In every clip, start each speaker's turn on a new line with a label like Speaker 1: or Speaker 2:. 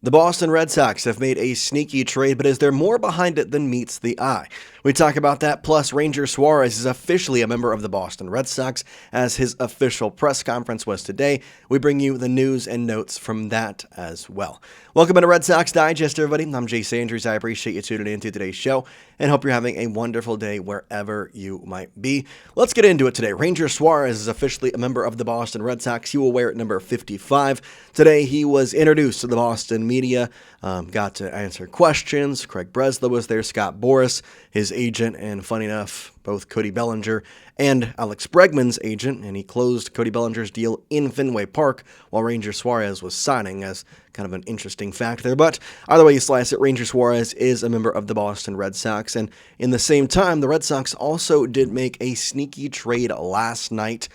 Speaker 1: The Boston Red Sox have made a sneaky trade, but is there more behind it than meets the eye? We talk about that, plus Ranger Suarez is officially a member of the Boston Red Sox, as his official press conference was today. We bring you the news and notes from that as well. Welcome to Red Sox Digest, everybody. I'm Jace Andrews. I appreciate you tuning into today's show and hope you're having a wonderful day wherever you might be. Let's get into it today. Ranger Suarez is officially a member of the Boston Red Sox. He will wear number 55. Today, he was introduced to the Boston media, got to answer questions. Craig Breslow was there, Scott Boras, his agent, and funny enough, both Cody Bellinger and Alex Bregman's agent, and he closed Cody Bellinger's deal in Fenway Park while Ranger Suarez was signing, as kind of an interesting fact there. But either way you slice it, Ranger Suarez is a member of the Boston Red Sox, and in the same time, the Red Sox also did make a sneaky trade last night.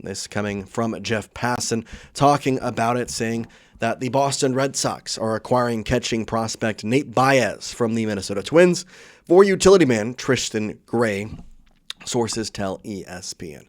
Speaker 1: This coming from Jeff Passan, talking about it, saying that the Boston Red Sox are acquiring catching prospect Nate Baez from the Minnesota Twins for utility man Tristan Gray, sources tell ESPN.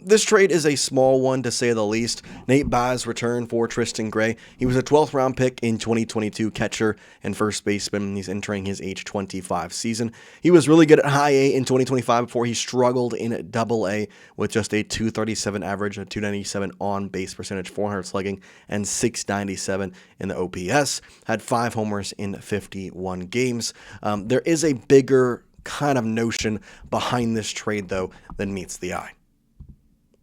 Speaker 1: This trade is a small one, to say the least. Nate Baez returned for Tristan Gray. He was a 12th round pick in 2022, catcher and first baseman. He's entering his age 25 season. He was really good at high A in 2025 before he struggled in double A with just a 237 average, a 297 on base percentage, 400 slugging, and 697 in the OPS. Had 5 homers in 51 games. There is a bigger kind of notion behind this trade, though, than meets the eye.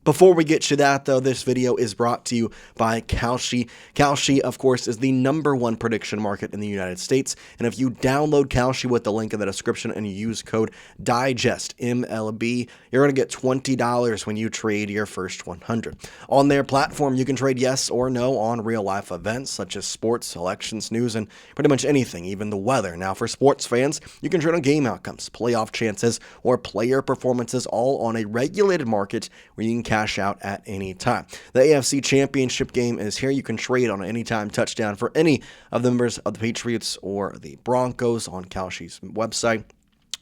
Speaker 1: Before we get to that, though, this video is brought to you by Koshi. Koshi, of course, is the #1 prediction market in the United States. And if you download Koshi with the link in the description and you use code DIGEST, MLB, you're going to get $20 when you trade your first 100. On their platform, you can trade yes or no on real-life events such as sports, elections, news, and pretty much anything, even the weather. Now, for sports fans, you can trade on game outcomes, playoff chances, or player performances, all on a regulated market where you can cash out at any time. The AFC Championship game is here. You can trade on an anytime touchdown for any of the members of the Patriots or the Broncos on Koshi's website.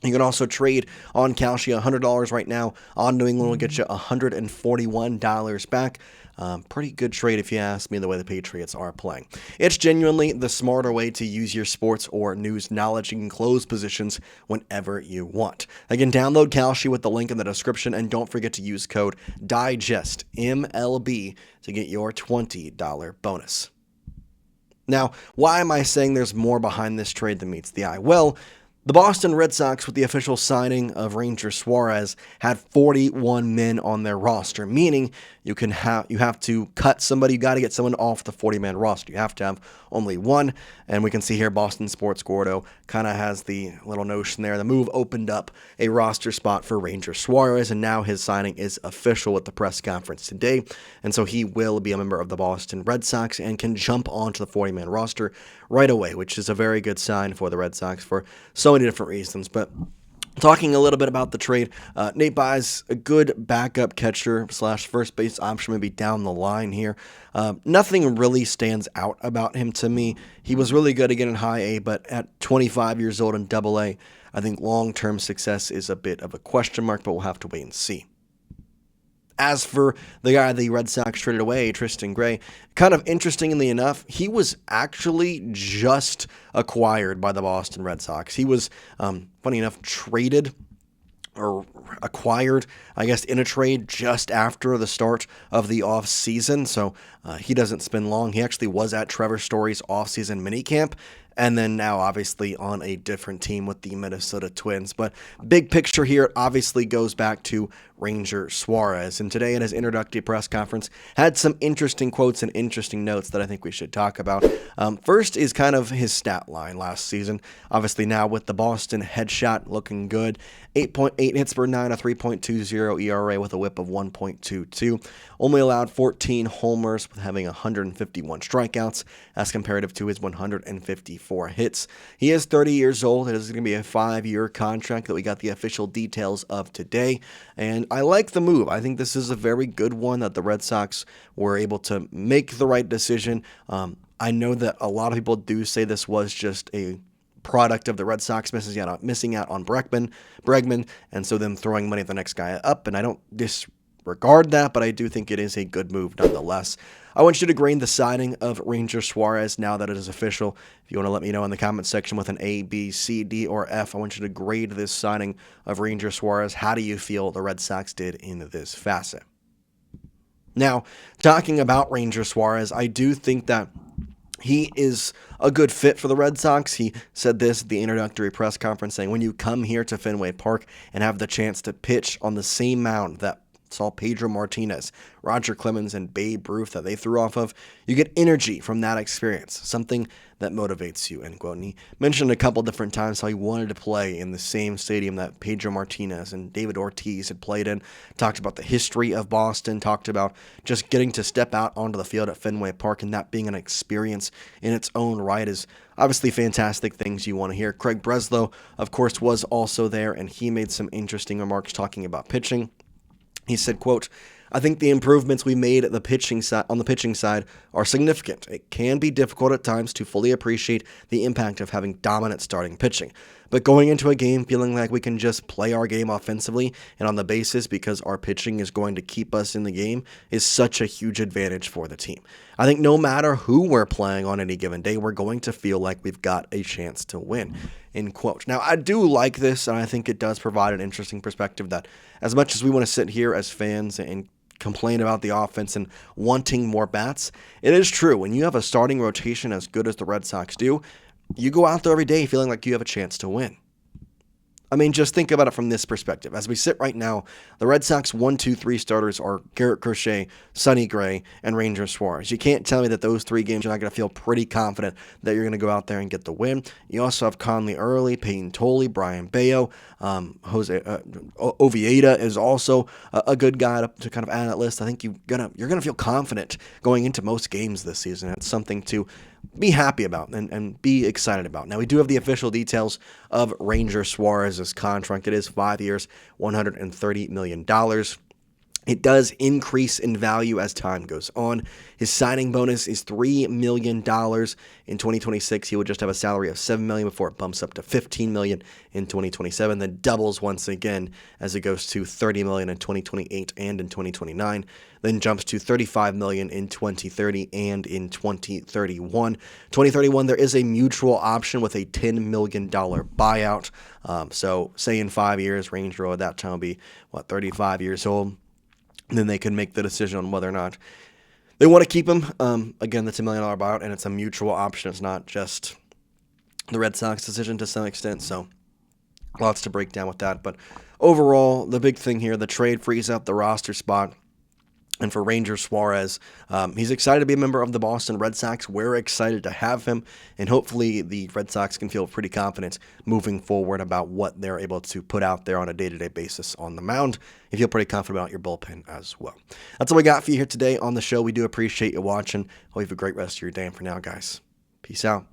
Speaker 1: You can also trade on Koshi. $100 right now on New England will get you $141 back. Pretty good trade if you ask me, the way the Patriots are playing. It's genuinely the smarter way to use your sports or news knowledge. You can close positions whenever you want. Again, download Koshi with the link in the description, and don't forget to use code DIGEST, MLB, to get your $20 bonus. Now, why am I saying there's more behind this trade than meets the eye? Well, the Boston Red Sox, with the official signing of Ranger Suarez, had 41 men on their roster, meaning you have to cut somebody. You got to get someone off the 40-man roster. You have to have only one, and we can see here Boston Sports Gordo kind of has the little notion there. The move opened up a roster spot for Ranger Suarez, and now his signing is official with the press conference today, and so he will be a member of the Boston Red Sox and can jump onto the 40-man roster right away, which is a very good sign for the Red Sox for so many different reasons. But talking a little bit about the trade, Nate Baez, a good backup catcher / first base option maybe down the line here. Nothing really stands out about him to me. He was really good again in high A, but at 25 years old in double A, I think long-term success is a bit of a question mark, but we'll have to wait and see. As for the guy the Red Sox traded away, Tristan Gray, kind of interestingly enough, he was actually just acquired by the Boston Red Sox. He was, funny enough, traded or acquired, I guess, in a trade just after the start of the offseason. So he doesn't spend long. He actually was at Trevor Story's offseason minicamp, and then now obviously on a different team with the Minnesota Twins. But big picture here, it obviously goes back to Ranger Suarez. And today in his introductory press conference, had some interesting quotes and interesting notes that I think we should talk about. First is kind of his stat line last season. Obviously now with the Boston headshot looking good. 8.8 hits per 9, a 3.20 ERA with a whip of 1.22. Only allowed 14 homers with having 151 strikeouts as comparative to his 154 hits. He is 30 years old. It is going to be a 5-year contract that we got the official details of today. And I like the move. I think this is a very good one that the Red Sox were able to make the right decision. I know that a lot of people do say this was just a product of the Red Sox missing out on Bregman, and so them throwing money at the next guy up. And I don't disregard that, but I do think it is a good move nonetheless. I want you to grade the signing of Ranger Suarez now that it is official. If you want to let me know in the comment section with an A, B, C, D, or F, I want you to grade this signing of Ranger Suarez. How do you feel the Red Sox did in this facet? Now, talking about Ranger Suarez, I do think that he is a good fit for the Red Sox. He said this at the introductory press conference, saying, when you come here to Fenway Park and have the chance to pitch on the same mound that saw Pedro Martinez, Roger Clemens, and Babe Ruth that they threw off of, you get energy from that experience, something that motivates you, end quote. And he mentioned a couple different times how he wanted to play in the same stadium that Pedro Martinez and David Ortiz had played in, talked about the history of Boston, talked about just getting to step out onto the field at Fenway Park and that being an experience in its own right is obviously fantastic things you want to hear. Craig Breslow, of course, was also there, and he made some interesting remarks talking about pitching. He said, quote, I think the improvements we made at the pitching on the pitching side are significant. It can be difficult at times to fully appreciate the impact of having dominant starting pitching. But going into a game feeling like we can just play our game offensively and on the basis because our pitching is going to keep us in the game is such a huge advantage for the team. I think no matter who we're playing on any given day, we're going to feel like we've got a chance to win, end quote. Now, I do like this, and I think it does provide an interesting perspective that as much as we want to sit here as fans and complain about the offense and wanting more bats, it is true. When you have a starting rotation as good as the Red Sox do, you go out there every day feeling like you have a chance to win. I mean, just think about it from this perspective. As we sit right now, the Red Sox 1, 2, 3 starters are Garrett Crochet, Sonny Gray, and Ranger Suarez. You can't tell me that those 3 games you're not going to feel pretty confident that you're going to go out there and get the win. You also have Conley Early, Peyton Tolley, Brayan Bello, Oviedo is also a good guy to kind of add that list. I think you're gonna feel confident going into most games this season. It's something to be happy about and be excited about. Now, we do have the official details of Ranger Suarez's contract. It is 5 years, $130 million. It does increase in value as time goes on. His signing bonus is $3 million. In 2026, he would just have a salary of $7 million before it bumps up to $15 million in 2027, then doubles once again as it goes to $30 million in 2028 and in 2029, then jumps to $35 million in 2030 and in 2031. 2031, there is a mutual option with a $10 million buyout. So say in 5 years, Ranger at that time will be, 35 years old. And then they can make the decision on whether or not they want to keep him. Again, that's $1 million buyout, and it's a mutual option. It's not just the Red Sox decision to some extent, so lots to break down with that. But overall, the big thing here, the trade frees up the roster spot. And for Ranger Suarez, he's excited to be a member of the Boston Red Sox. We're excited to have him, and hopefully the Red Sox can feel pretty confident moving forward about what they're able to put out there on a day-to-day basis on the mound. You feel pretty confident about your bullpen as well. That's all we got for you here today on the show. We do appreciate you watching. Hope you have a great rest of your day. And for now, guys, peace out.